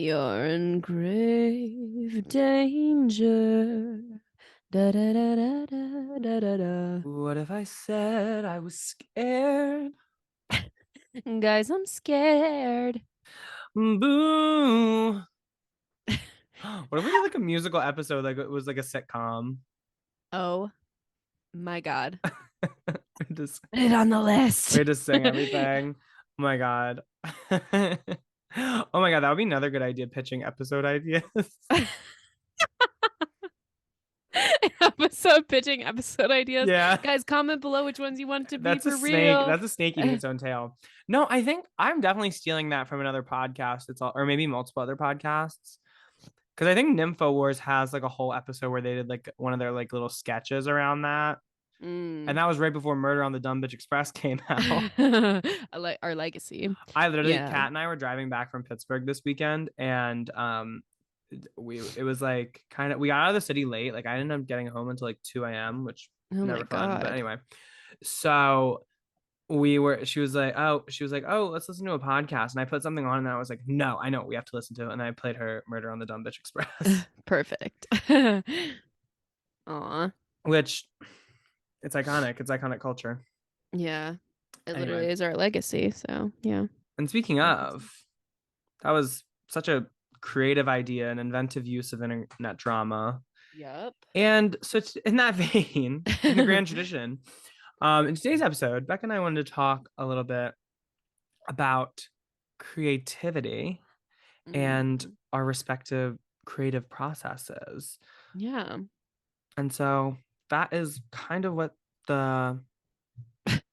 You're in grave danger. Da da da da da da da da. What if I said I was scared? Guys, I'm scared. Boo. What if we did like a musical episode, like it was like a sitcom? Oh my God. Just Put it on the we list. had to sing everything. Oh my god. Oh my god, that would be another good idea, pitching episode ideas. Episode pitching episode ideas. Yeah. Guys, comment below which ones you want it to be That's a for snake. real. That's a snake eating its own tail. No, I think I'm definitely stealing that from another podcast. It's all, or maybe multiple other podcasts. Because I think Nympho Wars has like a whole episode where they did like one of their like little sketches around that. And Mm. that was right before Murder on the Dumb Bitch Express came out. I like our legacy. I literally, Yeah. Kat and I were driving back from Pittsburgh this weekend, and it was like kind of we got out of the city late. Like I ended up getting home until like 2 a.m., which Oh my never fun. But God. anyway, so she was like, oh, let's listen to a podcast. And I put something on and I was like, no, I know we have to listen to it. And I played her Murder on the Dumb Bitch Express, Perfect. Aw. which it's iconic. It's iconic culture. Yeah. It Anyway, literally is our legacy. So, yeah. and speaking Legacy. of, that was such a creative idea and inventive use of internet drama. Yep. And so it's in that vein, in the grand tradition, in today's episode, Becca and I wanted to talk a little bit about creativity and Mhm. our respective creative processes. Yeah. And so that is kind of what the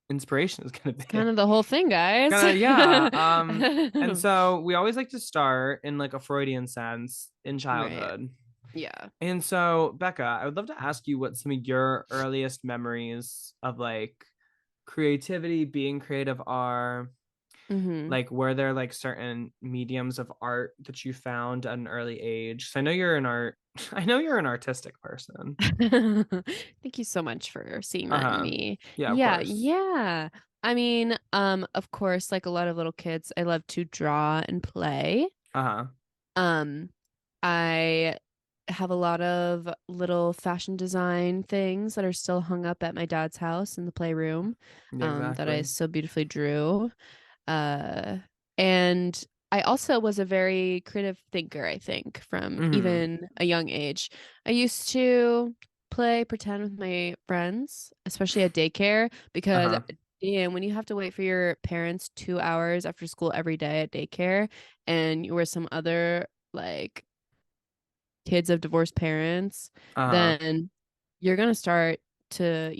inspiration is going It's to kind be. of the whole thing, guys. Kind of, yeah. And so we always like to start in like a Freudian sense in Right. childhood. Yeah. And so, Becca, I would love to ask you what some of your earliest memories of like creativity, being creative are. Hmm. Like, were there like certain mediums of art that you found at an early age? So I know you're an art, I know you're an artistic person. Thank you so much for seeing that in Uh-huh. me. Yeah, of Yeah, course. yeah. I mean, of course, like a lot of little kids, I love to draw and play. Uh-huh. Um, I have a lot of little fashion design things that are still hung up at my dad's house in the playroom, Yeah, that I exactly. so beautifully drew. Uh, and I also was a very creative thinker, I think, from Mm-hmm. even a young age. I used to play pretend with my friends, especially at daycare, because Uh-huh. damn, when you have to wait for your parents 2 hours after school every day at daycare, and you were some other like kids of divorced parents, Uh-huh. then you're gonna start to,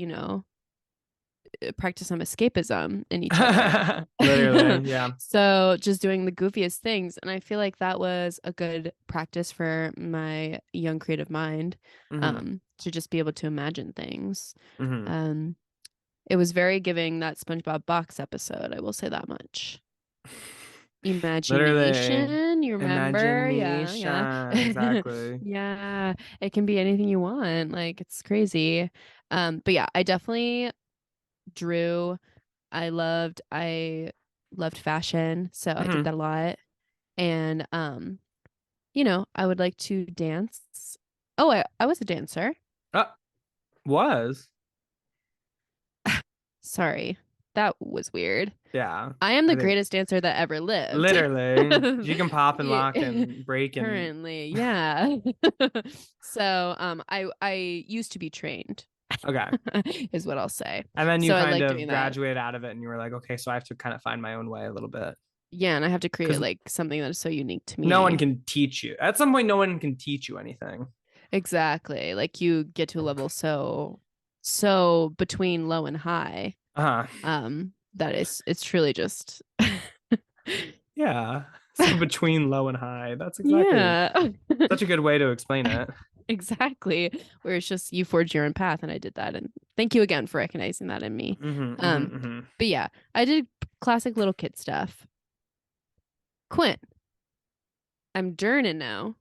practice some escapism in each other. Literally, yeah. So just doing the goofiest things. And I feel like that was a good practice for my young creative mind, Mm-hmm. to just be able to imagine things. Mm-hmm. Um, it was very giving that SpongeBob box episode, I will say that much. Literally. Imagination, you remember? Yeah, yeah. Imagination. Exactly. Yeah, it can be anything you want. Like it's crazy. But yeah, I definitely drew. I loved fashion, so I did Mm-hmm. that a lot. And I would like to dance. Oh, I was a dancer. Was. Sorry. That was weird. Yeah. I am I the think greatest dancer that ever lived. literally she can pop and lock Yeah. and break and Currently, yeah. So, I used to be trained, okay. is what I'll say. And then you So I kind like of doing that. graduate out of it and you were like, okay, so I have to kind of find my own way a little bit. Yeah, and I have to create Because like something that is so unique to no one me. can teach you. At some point, no one can teach you anything. Exactly. Like you get to a level so between low and high. Uh-huh. That is it's truly just Yeah. So between low and high. That's exactly yeah. such a good way to explain it. Exactly. Where it's just you forge your own path and I did that and thank you again for recognizing that in me. Mm-hmm, Um, mm-hmm, mm-hmm. but yeah, I did classic little kid stuff. Quinn, I'm journeying now.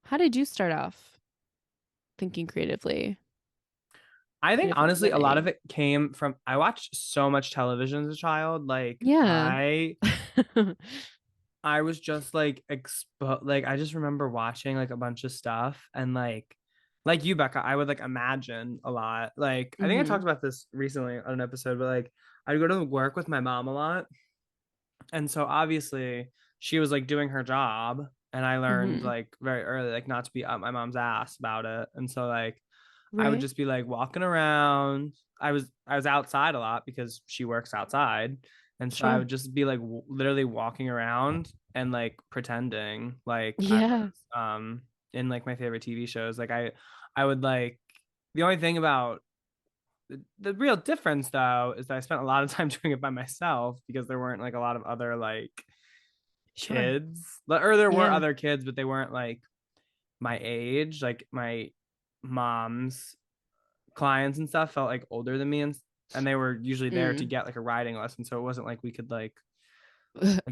How did you start off thinking creatively I in think different honestly, a lot of ways? it came from I watched so much television as a child. Like Yeah. I I was just like like I just remember watching like a bunch of stuff and like you, Becca, I would like imagine a lot. Like I think I Mm-hmm. talked about this recently on an episode, but like I'd go to work with my mom a lot. And so obviously she was like doing her job and I learned Mm-hmm. like very early like not to be up my mom's ass about it. And so like I would Right. just be like walking around. I was outside a lot because she works outside. And so I Sure. would just be like literally walking around and like pretending like I Yeah. was in like my favorite TV shows. Like I would like the only thing about the real difference though is that I spent a lot of time doing it by myself because there weren't like a lot of other like Sure. kids. Or there were Yeah. other kids, but they weren't like my age. Like my mom's clients and stuff felt like older than me and they were usually there to Mm. get like a riding lesson. So it wasn't like we could like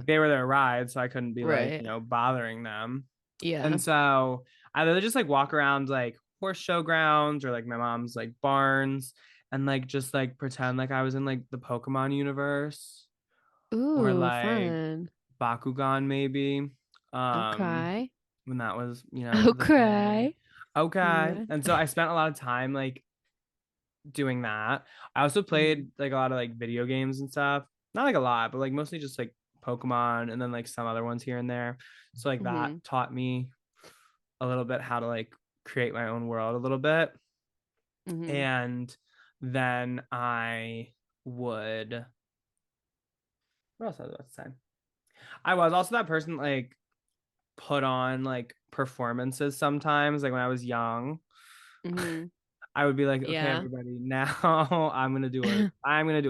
they were their ride, so I couldn't be like, Right. bothering them. Yeah. And so I would just like walk around like horse show grounds or like my mom's like barns and like just like pretend like I was in like the Pokemon universe or Ooh, like fun. Bakugan maybe. Um Okay. when that was, the thing. Okay. Okay. Yeah. And so I spent a lot of time like doing that. I also Mm-hmm. played like a lot of like video games and stuff. Not like a lot, but like mostly just like Pokemon and then like some other ones here and there. So like that Mm-hmm. taught me a little bit how to like create my own world a little bit. Mm-hmm. And then I would what else was I about to say? I was also that person like put on like performances sometimes, like when I was young. Mm-hmm. I would be like, okay, Yeah. everybody, now I'm gonna do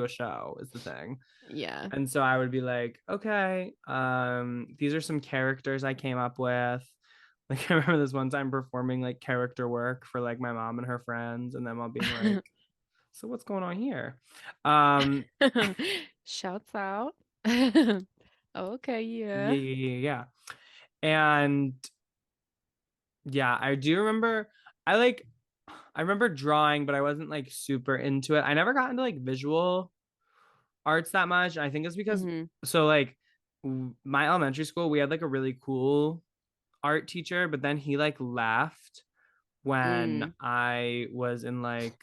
a show is the thing. Yeah. And so I would be like, okay, these are some characters I came up with. Like I remember this one time performing like character work for like my mom and her friends, and them all being like, so what's going on here? Um, Shouts out. Okay, yeah, yeah. yeah, yeah, yeah. And yeah, I do remember I like I remember drawing, but I wasn't like super into it. I never got into like visual arts that much. I think it's because Mm-hmm. so like my elementary school, we had like a really cool art teacher, but then he like left when Mm. I was in like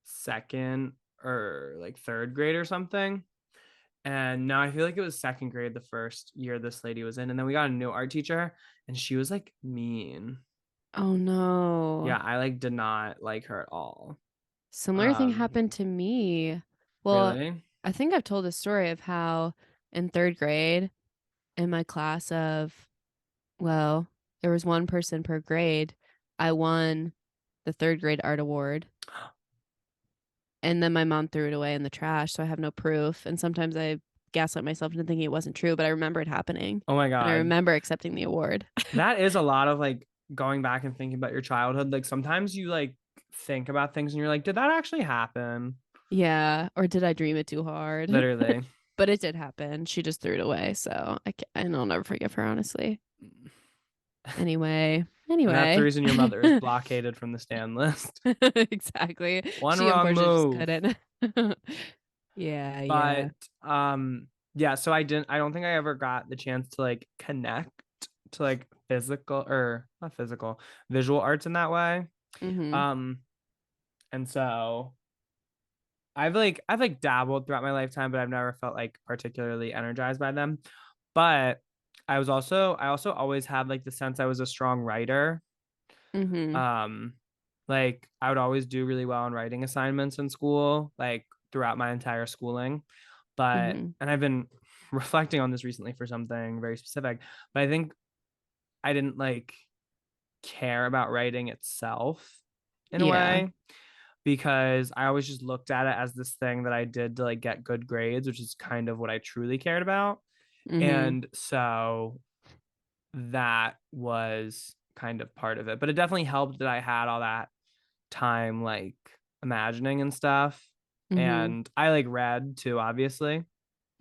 second or like third grade or something. And now I feel like it was second grade the first year this lady was in. And then we got a new art teacher and she was like mean. Oh no. Yeah, I like did not like her at all. Similar thing Um, happened to me. Well, really? I think I've told the story of how in third grade, in my class of, well, there was one person per grade, I won the third grade art award. And then my mom threw it away in the trash, so I have no proof. And sometimes I gaslight myself into thinking it wasn't true, but I remember it happening. Oh my And I God. remember accepting the award. That is a lot of like going back and thinking about your childhood. Like sometimes you like think about things and you're like, did that actually happen? Yeah. Or did I dream it too hard? Literally. But it did happen. She just threw it away. So and I'll never forgive her, honestly. Anyway, And that's the anyway. reason your mother is blockaded from the stand list. Exactly. One She wrong unfortunately just move. couldn't. Yeah, But yeah. yeah, so I don't think I ever got the chance to like connect to like physical or not physical, visual arts in that way. Mm-hmm. Um and so I've like dabbled throughout my lifetime, but I've never felt like particularly energized by them. But I also always had like the sense I was a strong writer. Mm-hmm. Um, like I would always do really well on writing assignments in school, like throughout my entire schooling. But Mm-hmm. and I've been reflecting on this recently for something very specific, but I think I didn't like care about writing itself in a Yeah. way because I always just looked at it as this thing that I did to like get good grades, which is kind of what I truly cared about. Mm-hmm. And so that was kind of part of it. But it definitely helped that I had all that time like imagining and stuff. Mm-hmm. And I like read too, obviously.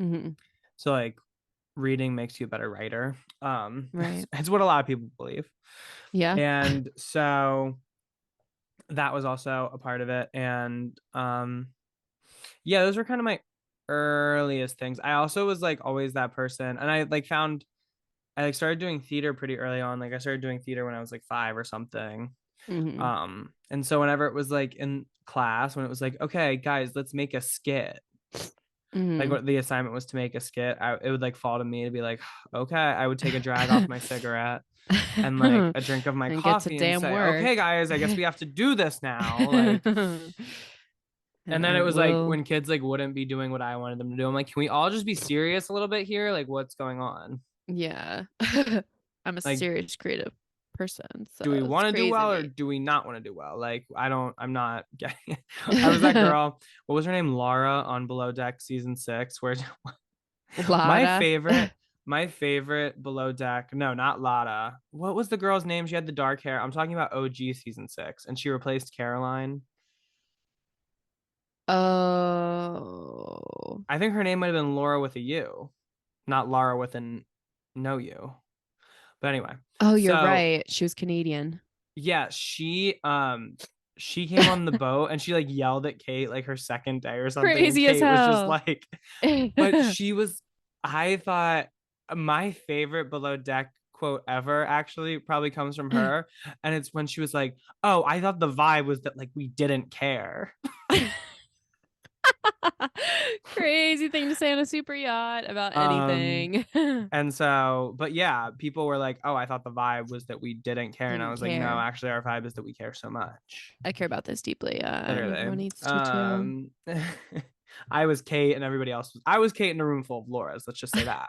Mm-hmm. So like reading makes you a better writer. Right. It's what a lot of people believe. Yeah. And so that was also a part of it. And yeah, those were kind of my earliest things. I also was like always that person, and I like started doing theater pretty early on. Like I started doing theater when I was like 5 or something. Mm-hmm. And so whenever it was like in class, when it was like, okay, guys, let's make a skit. Like Mm-hmm. what the assignment was to make a skit, it would like fall to me to be like, okay, I would take a drag off my cigarette and like a drink of my And get to coffee and damn say, okay, work. guys, I guess we have to do this now. Like, and And then I it was like will. when kids like wouldn't be doing what I wanted them to do. I'm like, can we all just be serious a little bit here? Like, what's going on? Yeah. I'm a Like, serious creative person, so do we it's want to do crazy to well or me. do we not want to do well? Like, I'm not getting it. I was that girl. What was her name? Laura on Below Deck season 6, where my Lada. favorite, my favorite Below Deck. No, not Lada. What was the girl's name? She had the dark hair. I'm talking about OG season 6, and she replaced Caroline. Oh. I think her name might have been Laura with a U, not Laura with an no U. But anyway, Oh, you're so right. She was Canadian. yeah, she came on the boat and she like yelled at Kate like her second day or something, and Crazy as Kate was just hell. like, but she was, I thought my favorite Below Deck quote ever actually probably comes from her, and it's when she was like, "Oh, I thought the vibe was that like we didn't care." Crazy thing to say on a super yacht about Um, anything. and so, but yeah, people were like, "Oh, I thought the vibe was that we didn't care," and I Didn't was like, "No, care. actually, our vibe is that we care so much." I care about this deeply. Literally. Everyone needs to too. I was Kate and everybody else was, I was Kate in a room full of Laura's, let's just say that.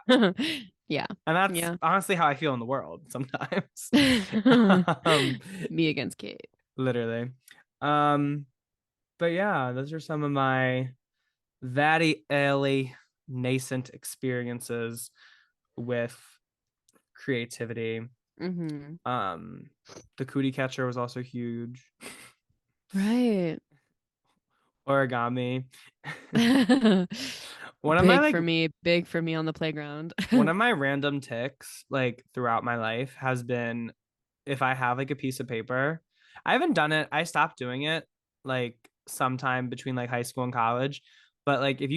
Yeah. And that's Yeah. honestly how I feel in the world sometimes. um Me against Kate. Literally. Um but yeah, those are some of my very early nascent experiences with creativity. Hmm. Um the cootie catcher was also huge. Right. Origami. One of my Big like for me. Big for me on the playground. one of my random ticks like throughout my life has been, if I have like a piece of paper, I haven't done it. I stopped doing it like sometime between like high school and college. But like if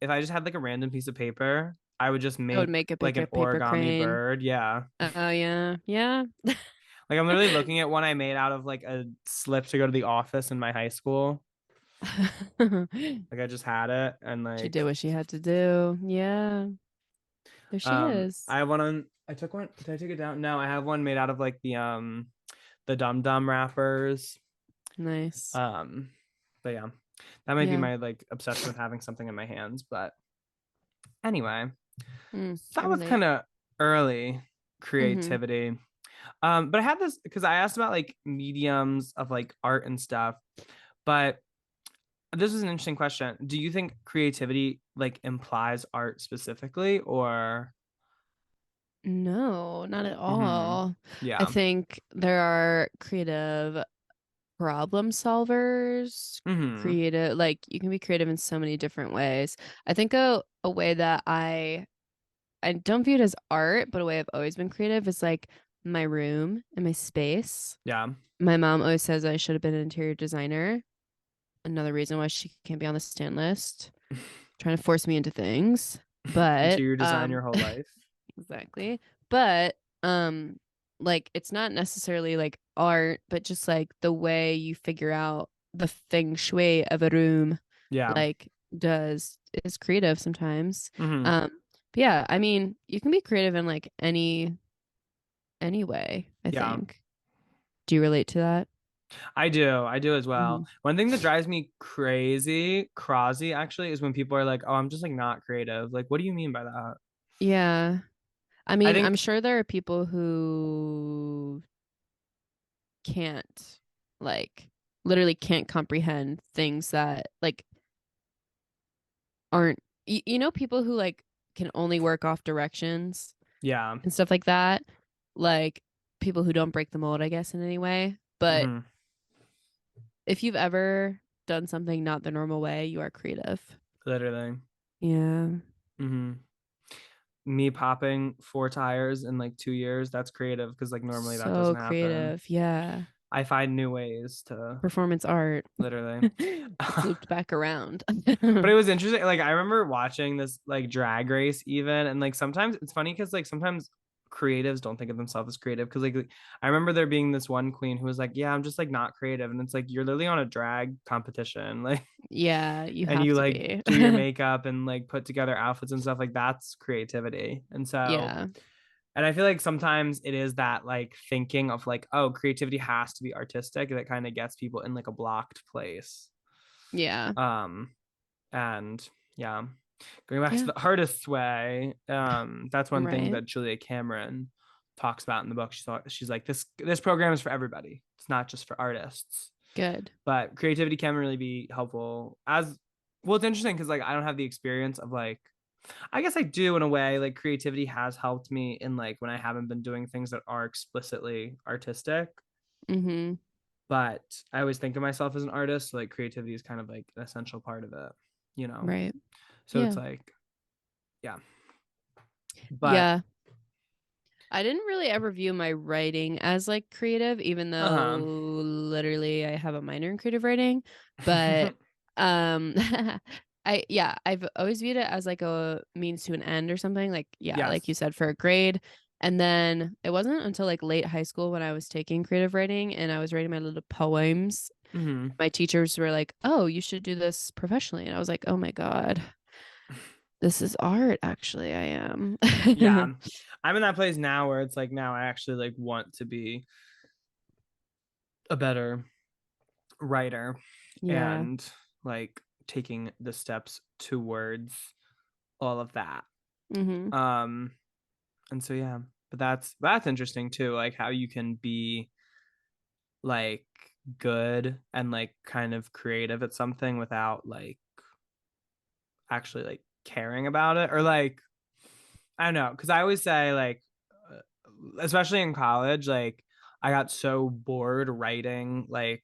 I just had like a random piece of paper, I would just I would make make a like an paper origami crane. bird. Yeah. Oh yeah. Yeah. Like I'm literally looking at one I made out of like a slip to go to the office in my high school. Like I just had it and She like did what she had to do. Yeah. There she is. I have one on, I took one, did I take it down? No, I have one made out of like the Dum Dum wrappers. Nice. Um, but yeah, that might be Yeah. my like obsession with having something in my hands. But anyway, I that was relate. kind of early Hmm. creativity. But I had this because I asked about like mediums of like art and stuff. But this is an interesting question. Do you think creativity like implies art specifically, or? No, not at Hmm. all. I Yeah. think there are creative problem solvers, Hmm. creative, like you can be creative in so many different ways. I think a way that I don't view it as art, but a way I've always been creative is like my room and my space. Yeah. My mom always says I should have been an interior designer. Another reason why she can't be on the stand list, trying to force me into things. But Interior design your whole life. exactly. But like it's not necessarily like art, but just like the way you figure out the feng shui of a room Yeah. like does is creative sometimes. Hmm. But yeah, I mean, you can be creative in like any way, I Yeah. think. Do you relate to that? I do. I do as well. Hmm. One thing that drives me crazy actually, is when people are like, "Oh, I'm just like not creative." Like, what do you mean by that? Yeah. I I mean, I'm think, sure there are people who can't like literally can't comprehend things that like aren't you know people who like can only work off directions yeah. and stuff like that, like people who don't break the mold, I guess, in any way. But Hmm. if you've ever done something not the normal way, you are creative. Literally. Yeah. Hmm. Me popping 4 tires in like 2 years, that's creative because like normally that So doesn't happen. creative. Yeah. I find new ways to Performance art. literally. It's looped back around. But it was interesting. Like I remember watching this like drag race even, and like sometimes it's funny because like sometimes creatives don't think of themselves as creative because like I remember there being this one queen who was like, yeah, I'm just like not creative, and it's like you're literally on a drag competition, like, Yeah, you and have you to like be. do your makeup and like put together outfits and stuff like that's creativity. And so, Yeah. and I feel like sometimes it is that like thinking of like, oh, creativity has to be artistic that kind of gets people in like a blocked place. Yeah. Um, and yeah, going back to Yeah. the artist's way, that's one thing Right. that Julia Cameron talks about in the book. She's like, this program is for everybody. It's not just for artists. Good. But creativity can really be helpful as well. It's interesting because like I don't have the experience of like, I guess I do in a way. Like creativity has helped me in like when I haven't been doing things that are explicitly artistic. Mm-hmm. But I always think of myself as an artist. So like creativity is kind of like an essential part of it, you know? Right. So it's Yeah. like, yeah. But Yeah. I didn't really ever view my writing as like creative, even uh-huh. though literally I have a minor in creative writing. But um I've always viewed it as like a means to an end or something. Like, yeah, like you Yes. said, for a grade. And then it wasn't until like late high school when I was taking creative writing and I was writing my little poems. Hmm. My teachers were like, "Oh, you should do this professionally." And I was like, "Oh my God, this is art, actually, I am." Yeah. I'm in that place now where it's like now I actually like want to be a better writer Yeah. and like taking the steps towards all of that. Mm-hmm. Um and so yeah, but that's interesting too, like how you can be like good and like kind of creative at something without like actually like caring about it or like I don't know, because I always say like, especially in college, like I got so bored writing like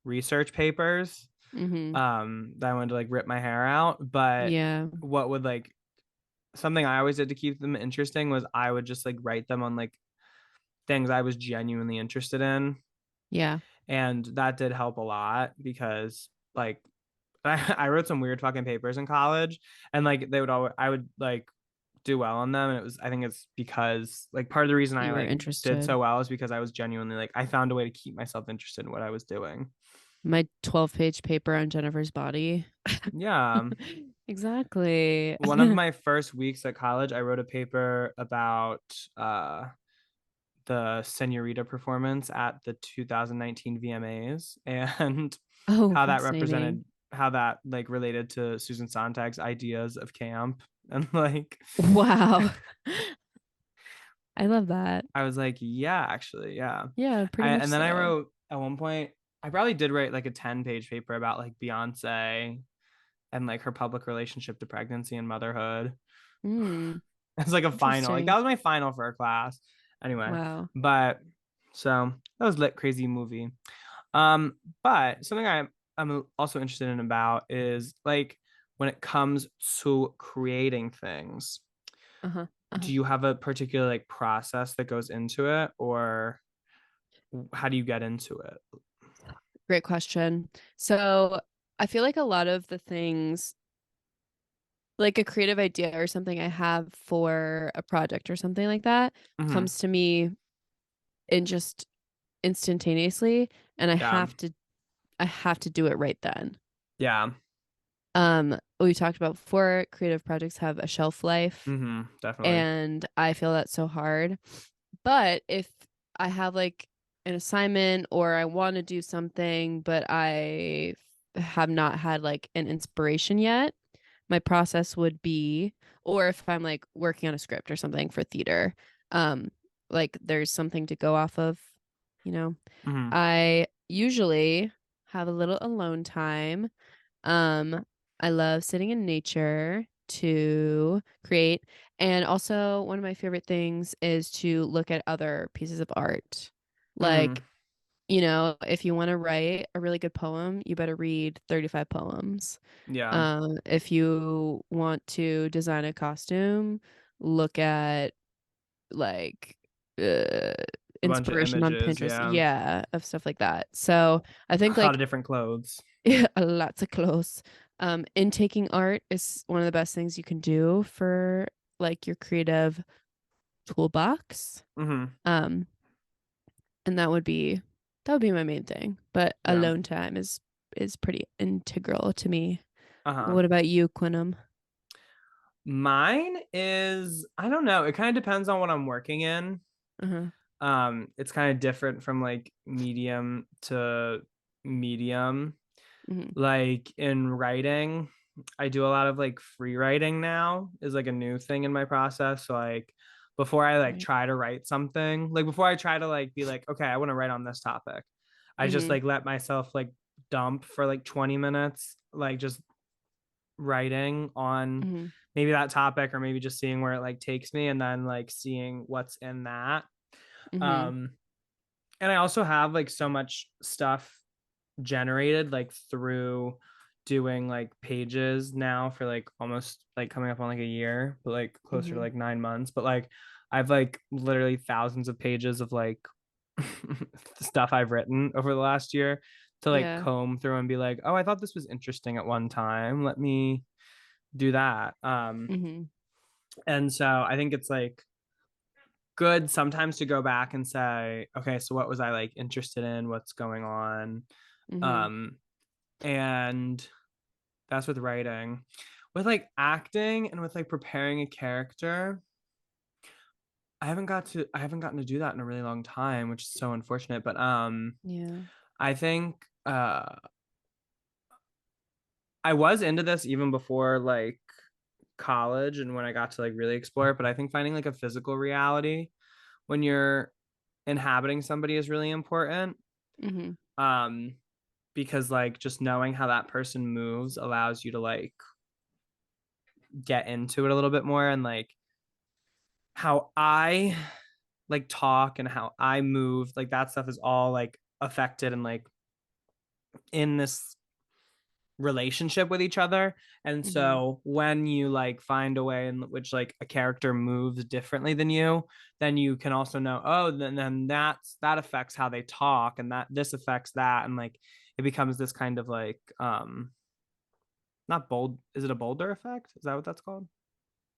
research papers, Mm-hmm. that I wanted to like rip my hair out. But Yeah. what would like something I always did to keep them interesting was I would just like write them on like things I was genuinely interested in, Yeah. and that did help a lot because like I wrote some weird fucking papers in college, and like they would always I would like do well on them, and it was I think it's because like part of the reason I You were like did interested. so well is because I was genuinely like I found a way to keep myself interested in what I was doing. My 12-page paper on Jennifer's body. Yeah. Exactly. One of my first weeks at college, I wrote a paper about the Senorita performance at the 2019 VMAs and Oh, how that fascinating. represented how that like related to Susan Sontag's ideas of camp and like Wow. I love that. I was like, yeah, actually, yeah. Yeah, pretty much And then I so. wrote at one point, I probably did write like a 10-page paper about like Beyonce and like her public relationship to pregnancy and motherhood. Mm, It's like a final. Like that interesting. was my final for a class. Anyway, Wow. but so that was lit crazy movie. But something I'm also interested in about is like when it comes to creating things, Uh-huh. Uh-huh. do you have a particular like process that goes into it or how do you get into it? Great question. So I feel like a lot of the things, like a creative idea or something I have for a project or something like that, Hmm. comes to me in just instantaneously, and Yeah. I have to do it right then. Yeah. We talked about before, creative projects have a shelf life, Hmm. Definitely. and I feel that's so hard. But if I have like an assignment or I want to do something, but I have not had like an inspiration yet, my process would be, or if I'm like working on a script or something for theater, um, like there's something to go off of, you know, Hmm. I usually have a little alone time. Um, I love sitting in nature to create. And also, one of my favorite things is to look at other pieces of art. Hmm. Like, if you want to write a really good poem, you better read 35 poems. Yeah. If you want to design a costume, look at like uh, a bunch of inspiration on images. Pinterest. Yeah. Yeah, of stuff like that. So I think A lot like of different clothes. lots of clothes. Intaking art is one of the best things you can do for like your creative toolbox. Mm-hmm. Um, and that would be my main thing. But Yeah. alone time is pretty integral to me. Uh-huh. What about you, Quinum? Mine is, I don't know. It kind of depends on what I'm working in. Uh-huh. It's kind of different from like medium to medium. Hmm. Like in writing, I do a lot of like free writing now is like a new thing in my process. So like before I like Right. try to write something, like before I try to like be like, okay, I want to write on this topic, I just Hmm. like let myself like dump for like 20 minutes, like just writing on Hmm. maybe that topic or maybe just seeing where it like takes me and then like seeing what's in that. Hmm. Um and I also have like so much stuff generated like through doing like pages now for like almost like coming up on like a year, but like closer to Hmm. like 9 months. But like I've like literally thousands of pages of like stuff I've written over the last year to like Yeah. comb through and be like, oh, I thought this was interesting at one time. Let me do that. Hmm. And so I think it's like good sometimes to go back and say, okay, so what was I like interested in? What's going on? Hmm. Um, and that's with writing. With like acting and with like preparing a character, I haven't gotten to do that in a really long time, which is so unfortunate. But Yeah. I think I was into this even before like college and when I got to like really explore it, but I think finding like a physical reality when you're inhabiting somebody is really important. Hmm. Um because like just knowing how that person moves allows you to like get into it a little bit more and like how I like talk and how I move, like that stuff is all like affected and like in this relationship with each other. And Hmm. so when you like find a way in which like a character moves differently than you, then you can also know, oh, then that affects how they talk and that this affects that. And like it becomes this kind of like not bold, is it a boulder effect? Is that what that's called?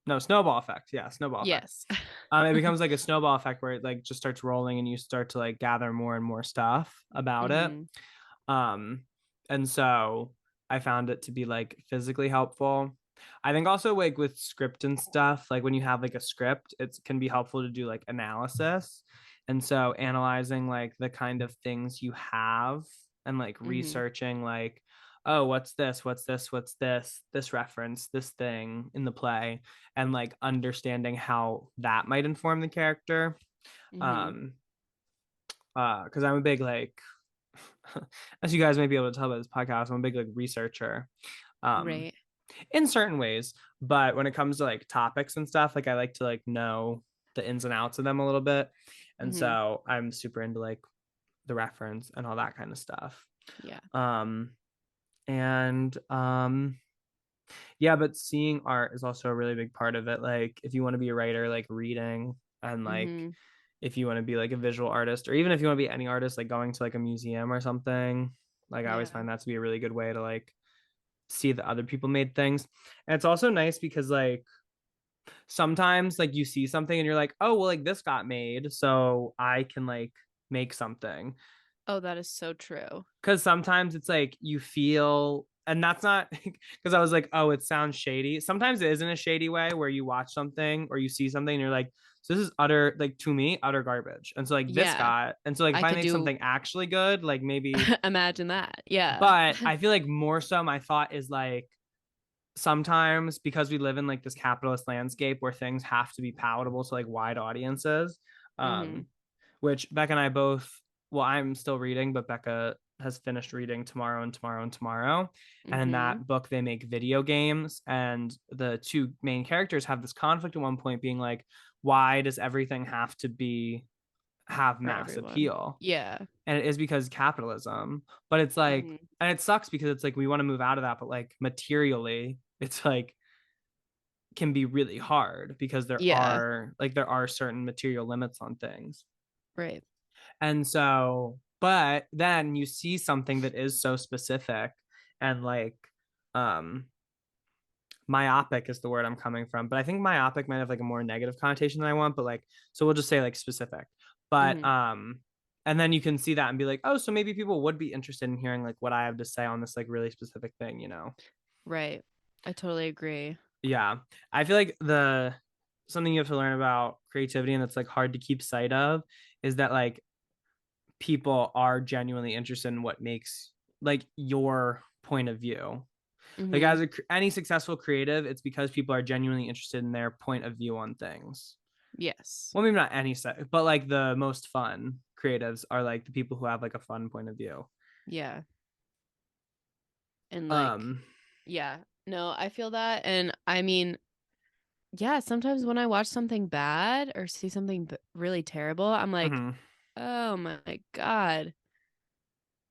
No, snowball effect. Yeah, snowball effect. Yes. It becomes like a snowball effect where it like just starts rolling and you start to like gather more and more stuff about it. Hmm. Um, and so I found it to be like physically helpful. I think also like with script and stuff, like when you have like a script, it can be helpful to do like analysis. And so analyzing like the kind of things you have and like Hmm. researching like, oh, what's this? What's this? What's this reference, this thing in the play, and like understanding how that might inform the character. Hmm. Um, because I'm a big like as you guys may be able to tell by this podcast, I'm a big like researcher. Um, Right. in certain ways, but when it comes to like topics and stuff, like I like to like know the ins and outs of them a little bit. And Hmm. so I'm super into like the reference and all that kind of stuff. Yeah. Um and yeah, but seeing art is also a really big part of it. Like if you want to be a writer, like reading and like Hmm. if you want to be like a visual artist or even if you want to be any artist, like going to like a museum or something, like I always Yeah. find that to be a really good way to like see that other people made things. And it's also nice because like sometimes like you see something and you're like, oh, well, like this got made, so I can like make something. Oh, that is so true. Because sometimes it's like you feel, and that's not because I was like, oh, it sounds shady. Sometimes it is in a shady way where you watch something or you see something and you're like, so this is utter, like to me, utter garbage. And so like this Yeah. got, and so like if I I could make do something actually good, like maybe, imagine that. Yeah. but I feel like more so my thought is like, sometimes because we live in like this capitalist landscape where things have to be palatable to like wide audiences, Hmm. um which Becca and I both, well, I'm still reading, but Becca has finished reading Tomorrow and Tomorrow and Tomorrow, and in Hmm. that book they make video games and the two main characters have this conflict at one point being like, why does everything have to be have For mass everyone. appeal? Yeah. And it is because capitalism, but it's like, Hmm. and it sucks because it's like we want to move out of that, but like materially it's like can be really hard because Yeah. there are certain material limits on things. Right. And so, but then you see something that is so specific and like um myopic is the word I'm coming from, but I think myopic might have like a more negative connotation than I want, but like, so we'll just say like specific. But Mhm. and then you can see that and be like, oh, so maybe people would be interested in hearing like what I have to say on this like really specific thing, you know? Right. I totally agree. Yeah. I feel like the something you have to learn about creativity and that's like hard to keep sight of is that like people are genuinely interested in what makes like your point of view. Like Hmm. as any successful creative, it's because people are genuinely interested in their point of view on things. Yes. Well, maybe not any set, but like the most fun creatives are like the people who have like a fun point of view. Yeah. And like, Um, yeah. No, I feel that. And I mean, yeah, sometimes when I watch something bad or see something really terrible, I'm like, mhm. oh my God.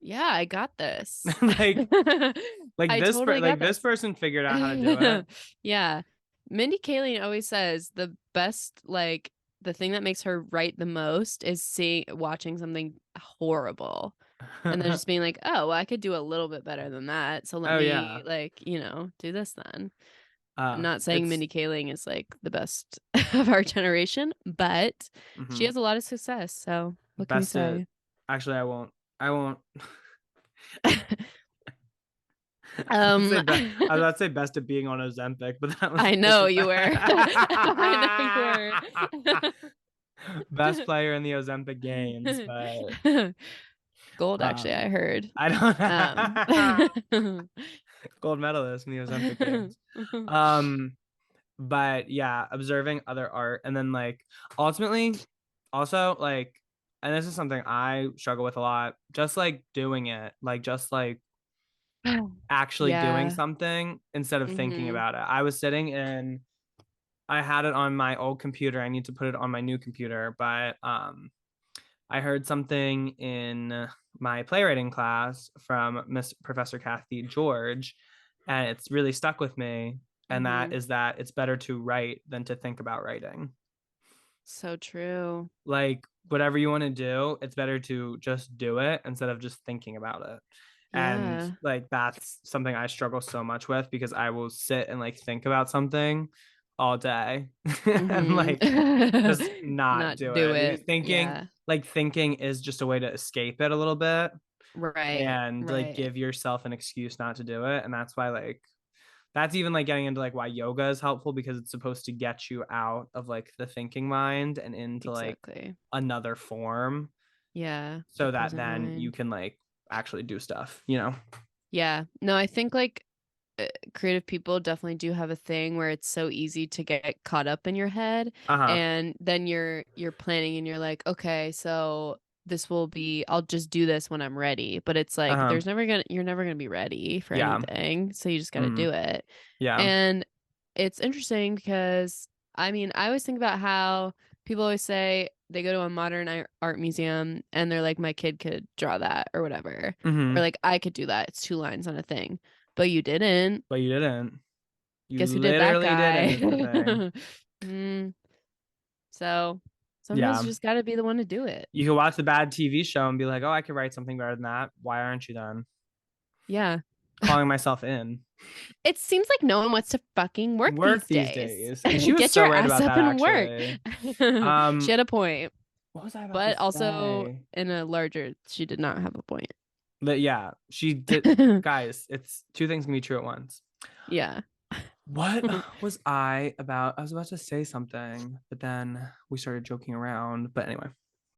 Yeah, I got this. like I totally got like this this. person figured out how to do it. Yeah. Mindy Kaling always says the best, like, the thing that makes her write the most is watching something horrible and then just being like, oh, well, I could do a little bit better than that. So let Oh me, yeah. like, do this then. I'm not saying It's Mindy Kaling is like the best of our generation, but she mhm. has a lot of success. So what can we Best at say? actually I won't Um, I was about to say best at being on Ozempic, but that was I know you were. I know you were. best player in the Ozempic games, but Gold, actually, I um heard. I don't gold medalist in the Ozempic games. Um but yeah, observing other art and then like ultimately also like and this is something I struggle with a lot, just like doing it, like just like actually doing Yeah. something instead of thinking Hmm. about it. I was sitting in I had it on my old computer. I need to put it on my new computer, but I heard something in my playwriting class from Miss Professor Kathy George, and it's really stuck with me. And that Hmm. is that it's better to write than to think about writing. So true. Like whatever you want to do, it's better to just do it instead of just thinking about it. And Yeah. like that's something I struggle so much with because I will sit and like think about something all day and Hmm. like just not Not do do it. Because it. Yeah. thinking is just a way to escape it a little bit Right. and like Right. give yourself an excuse not to do it. And that's why like that's even like getting into like why yoga is helpful because it's supposed to get you out of like the thinking mind and into like Exactly. another form Yeah. The so that present then you mind. can like actually do stuff, you know? Yeah. No, I think like creative people definitely do have a thing where it's so easy to get caught up in your head Uh-huh. and then you're planning and you're like, okay, so this will be I'll just do this when I'm ready. But it's like Uh-huh. you're never gonna be ready for Yeah. anything. So you just gotta Mm. do it. Yeah. And it's interesting because I mean, I always think about how people always say they go to a modern art museum and they're like, my kid could draw that or whatever. Or Mm-hmm. like, I could do that. It's two lines on a thing. But you didn't. But you didn't. You Guess who did that literally didn't guy? is the thing. Mm, so sometimes Yeah. you just got to be the one to do it. You could watch the bad TV show and be like, oh, I could write something better than that. Why aren't you then? Yeah. Calling myself in. It seems like no one wants to fucking work Work these these days. days. And she was Get so your right ass about up that and work. actually. She Um, had a point, what was I about to but also say? in a larger, she did not have a point. But yeah, she did guys, it's two things can be true at once. Yeah. What was I about? I was about to say something, but then we started joking around. But anyway.